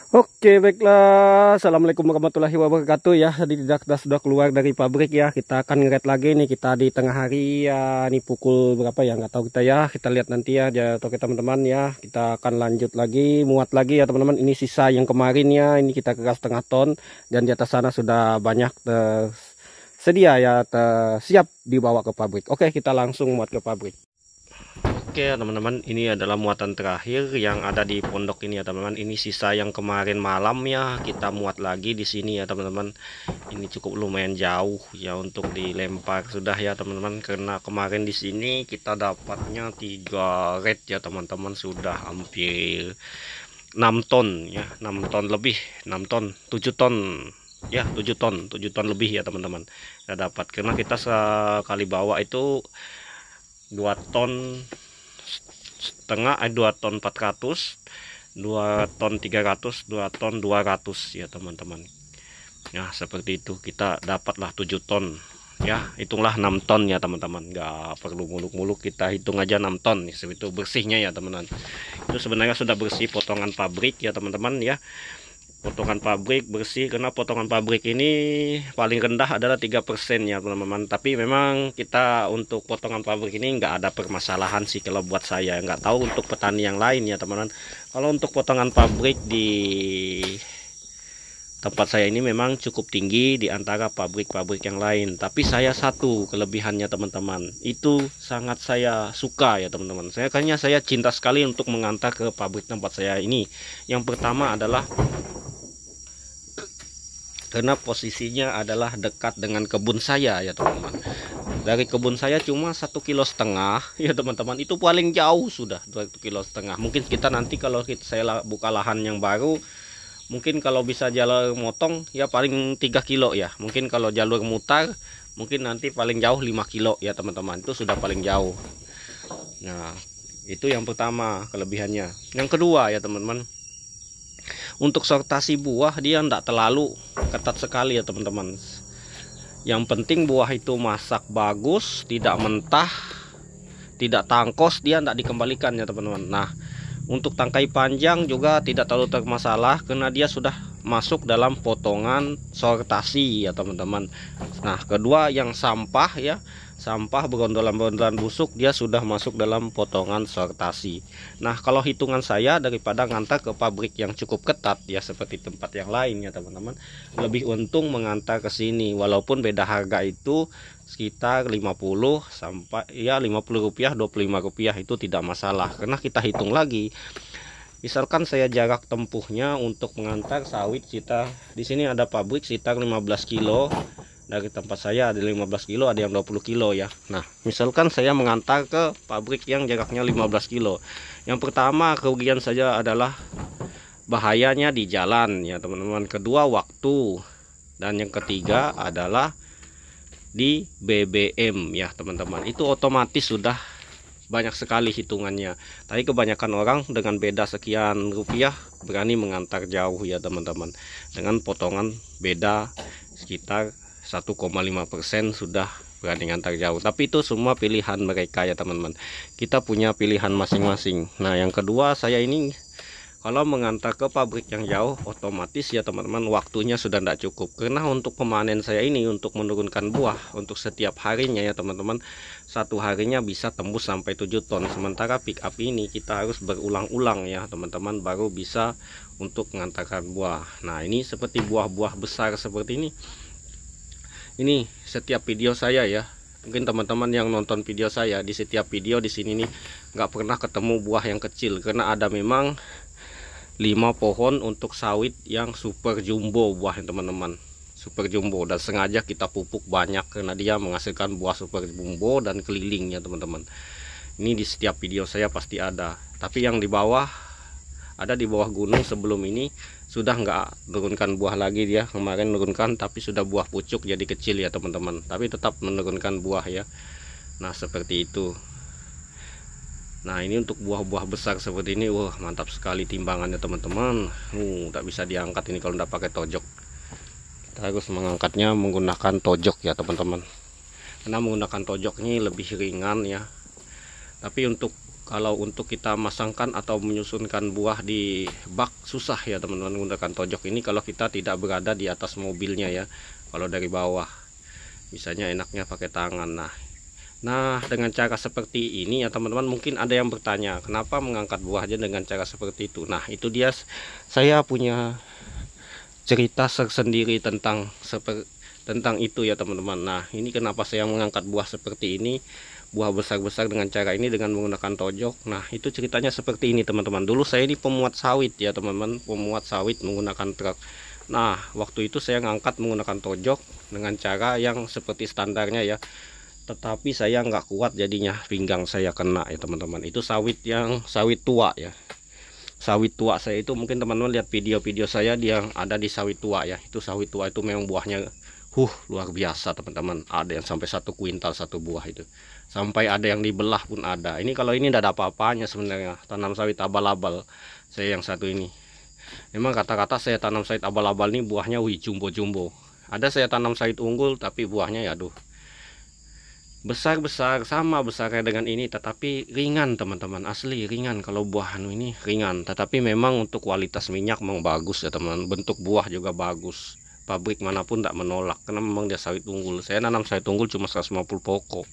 Oke, baiklah. Assalamualaikum warahmatullahi wabarakatuh ya. Jadi kita sudah keluar dari pabrik ya. Kita akan ngeret lagi nih. Kita di tengah hari ya. Ini pukul berapa ya? Nggak tahu kita ya. Kita lihat nanti ya. Oke teman-teman ya. Kita akan lanjut lagi, muat lagi ya teman-teman. Ini sisa yang kemarin ya. Ini kita keras setengah ton. Dan di atas sana sudah banyak tersedia ya. Siap dibawa ke pabrik. Oke, kita langsung muat ke pabrik. Oke teman-teman, ini adalah muatan terakhir yang ada di pondok ini ya teman-teman. Ini sisa yang kemarin malam ya, kita muat lagi di sini ya teman-teman. Ini cukup lumayan jauh ya untuk dilempar sudah ya teman-teman, karena kemarin di sini kita dapatnya 3 red ya teman-teman, sudah hampir 6 ton ya, 6 ton lebih, 6 ton, 7 ton ya, 7 ton lebih ya teman-teman. Kita dapat karena kita sekali bawa itu 2 ton setengah, 2 ton 400, 2 ton 300, 2 ton 200 ya teman-teman. Ya seperti itu, kita dapatlah 7 ton ya, hitunglah 6 ton ya teman-teman, nggak perlu muluk-muluk, kita hitung aja 6 ton nih, itu bersihnya ya teman-teman. Itu sebenarnya sudah bersih potongan pabrik ya teman-teman ya, potongan pabrik bersih, karena potongan pabrik ini paling rendah adalah 3% ya teman-teman. Tapi memang kita untuk potongan pabrik ini nggak ada permasalahan sih kalau buat saya. Nggak tahu untuk petani yang lain ya teman-teman. Kalau untuk potongan pabrik di tempat saya ini memang cukup tinggi di antara pabrik-pabrik yang lain. Tapi saya satu kelebihannya teman-teman, itu sangat saya suka ya teman-teman. Kayaknya saya cinta sekali untuk mengantar ke pabrik tempat saya ini. Yang pertama adalah karena posisinya adalah dekat dengan kebun saya ya teman-teman. Dari kebun saya cuma 1,5 kilo ya teman-teman, itu paling jauh sudah 1,5 kilo. Mungkin kita nanti kalau saya buka lahan yang baru, mungkin kalau bisa jalur motong ya paling 3 kilo ya. Mungkin kalau jalur mutar mungkin nanti paling jauh 5 kilo ya teman-teman, itu sudah paling jauh. Nah itu yang pertama kelebihannya. Yang kedua ya teman-teman, untuk sortasi buah dia tidak terlalu ketat sekali ya teman-teman. Yang penting buah itu masak bagus, tidak mentah, tidak tangkos, dia tidak dikembalikan ya teman-teman. Nah untuk tangkai panjang juga tidak terlalu bermasalah karena dia sudah masuk dalam potongan sortasi ya teman-teman. Nah kedua yang sampah ya, sampah berondolan-berondolan busuk, dia sudah masuk dalam potongan sortasi. Nah kalau hitungan saya, daripada ngantar ke pabrik yang cukup ketat ya seperti tempat yang lain ya teman-teman, lebih untung mengantar ke sini. Walaupun beda harga itu sekitar 50 sampai ya 50 rupiah, 25 rupiah, itu tidak masalah karena kita hitung lagi. Misalkan saya jarak tempuhnya untuk mengantar sawit, kita di sini ada pabrik sekitar 15 kilo. Dari tempat saya ada 15 kilo, ada yang 20 kilo ya. Nah misalkan saya mengantar ke pabrik yang jaraknya 15 kilo, yang pertama kerugian saja adalah bahayanya di jalan ya teman-teman. Kedua waktu, dan yang ketiga adalah di BBM ya teman-teman. Itu otomatis sudah banyak sekali hitungannya. Tapi kebanyakan orang dengan beda sekian rupiah berani mengantar jauh ya teman-teman, dengan potongan beda sekitar 1,5% sudah berani ngantar jauh. Tapi itu semua pilihan mereka ya teman-teman, kita punya pilihan masing-masing. Nah yang kedua, saya ini kalau mengantar ke pabrik yang jauh, otomatis ya teman-teman waktunya sudah tidak cukup. Karena untuk pemanen saya ini, untuk menurunkan buah untuk setiap harinya ya teman-teman, satu harinya bisa tembus sampai 7 ton. Sementara pick up ini kita harus berulang-ulang ya teman-teman baru bisa untuk mengantarkan buah. Nah ini seperti buah-buah besar seperti ini. Ini setiap video saya ya, mungkin teman-teman yang nonton video saya, di setiap video di sini nih nggak pernah ketemu buah yang kecil, karena ada memang 5 pohon untuk sawit yang super jumbo buah teman-teman, super jumbo, dan sengaja kita pupuk banyak karena dia menghasilkan buah super jumbo dan keliling ya teman-teman. Ini di setiap video saya pasti ada. Tapi yang di bawah, ada di bawah gunung sebelum ini sudah nggak menurunkan buah lagi, dia kemarin menurunkan tapi sudah buah pucuk jadi kecil ya teman-teman, tapi tetap menurunkan buah ya. Nah seperti itu. Nah ini untuk buah-buah besar seperti ini, wah mantap sekali timbangannya teman-teman. Tak bisa diangkat ini kalau tidak pakai tojok. Kita harus mengangkatnya menggunakan tojok ya teman-teman, karena menggunakan tojok ini lebih ringan ya. Tapi untuk Kalau untuk kita masangkan atau menyusunkan buah di bak susah ya teman-teman menggunakan tojok ini kalau kita tidak berada di atas mobilnya ya. Kalau dari bawah misalnya enaknya pakai tangan. Nah dengan cara seperti ini ya teman-teman, mungkin ada yang bertanya kenapa mengangkat buahnya dengan cara seperti itu. Nah itu dia, saya punya cerita tersendiri tentang itu ya teman-teman. Nah ini kenapa saya mengangkat buah seperti ini, buah besar-besar dengan cara ini dengan menggunakan tojok. Nah itu ceritanya seperti ini teman-teman. Dulu saya ini pemuat sawit ya teman-teman, pemuat sawit menggunakan truk. Nah waktu itu saya ngangkat menggunakan tojok dengan cara yang seperti standarnya ya, tetapi saya nggak kuat jadinya, pinggang saya kena ya teman-teman. Itu sawit yang sawit tua ya, sawit tua saya itu mungkin teman-teman lihat video-video saya yang ada di sawit tua ya. Itu sawit tua itu memang buahnya luar biasa teman-teman, ada yang sampai 1 kuintal satu buah itu, sampai ada yang dibelah pun ada. Ini kalau ini tidak ada apa-apanya sebenarnya, tanam sawit abal-abal saya yang satu ini. Memang kata-kata saya tanam sawit abal-abal ini buahnya jumbo-jumbo. Ada saya tanam sawit unggul tapi buahnya ya aduh besar-besar, sama besarnya dengan ini, tetapi ringan teman-teman, asli ringan. Kalau buah ini ringan, tetapi memang untuk kualitas minyak memang bagus ya teman, bentuk buah juga bagus, pabrik manapun tak menolak karena memang dia sawit unggul. Saya nanam sawit unggul cuma 150 pokok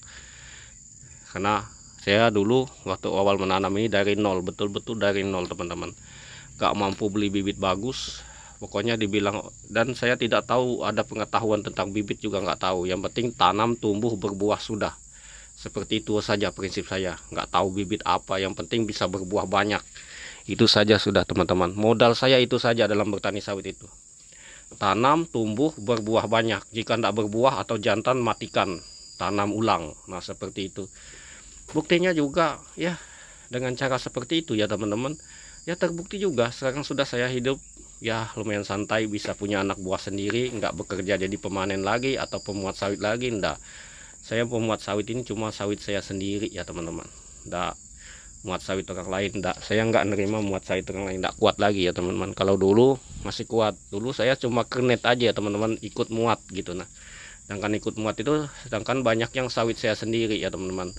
karena saya dulu waktu awal menanam ini dari nol, betul-betul dari nol teman-teman, gak mampu beli bibit bagus. Pokoknya dibilang, dan saya tidak tahu ada pengetahuan tentang bibit juga nggak tahu. Yang penting tanam, tumbuh, berbuah sudah. Seperti itu saja prinsip saya. Nggak tahu bibit apa, yang penting bisa berbuah banyak. Itu saja sudah teman-teman. Modal saya itu saja dalam bertani sawit itu. Tanam, tumbuh, berbuah banyak. Jika tidak berbuah atau jantan matikan, tanam ulang. Nah seperti itu. Buktinya juga ya dengan cara seperti itu ya teman-teman. Ya terbukti juga sekarang sudah saya hidup ya lumayan santai, bisa punya anak buah sendiri, nggak bekerja jadi pemanen lagi atau pemuat sawit lagi, enggak. Saya pemuat sawit ini cuma sawit saya sendiri ya teman-teman, enggak muat sawit orang lain, enggak. Saya nggak nerima muat sawit orang lain, enggak kuat lagi ya teman-teman. Kalau dulu masih kuat, dulu saya cuma kernet aja ya teman-teman, ikut muat gitu. Nah sedangkan ikut muat itu, sedangkan banyak yang sawit saya sendiri ya teman-teman,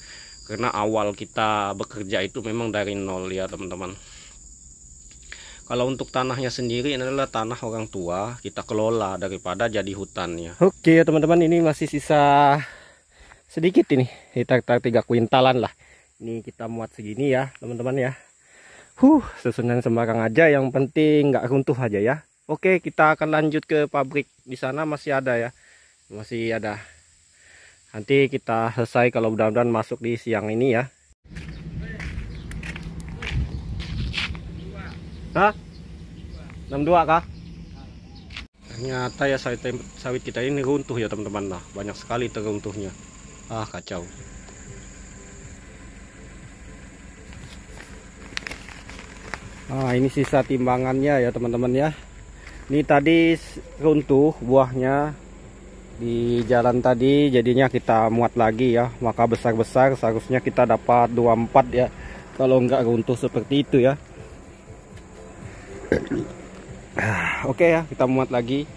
karena awal kita bekerja itu memang dari nol ya teman-teman. Kalau untuk tanahnya sendiri ini adalah tanah orang tua, kita kelola daripada jadi hutannya. Oke ya teman-teman, ini masih sisa sedikit ini, sekitar 3 kuintalan lah. Ini kita muat segini ya teman-teman ya. Susunan sembarang aja, yang penting nggak runtuh aja ya. Oke, kita akan lanjut ke pabrik. Di sana masih ada ya, masih ada. Nanti kita selesai kalau mudah-mudahan masuk di siang ini ya. Hah? 62 kah? Ternyata ya sawit kita ini runtuh ya teman-teman. Nah banyak sekali teruntuhnya. Kacau. Ini sisa timbangannya ya teman-teman ya. Ini tadi runtuh buahnya di jalan tadi, jadinya kita muat lagi ya. Maka besar-besar seharusnya kita dapat 24 ya, kalau enggak runtuh seperti itu ya. Oke ya, kita muat lagi.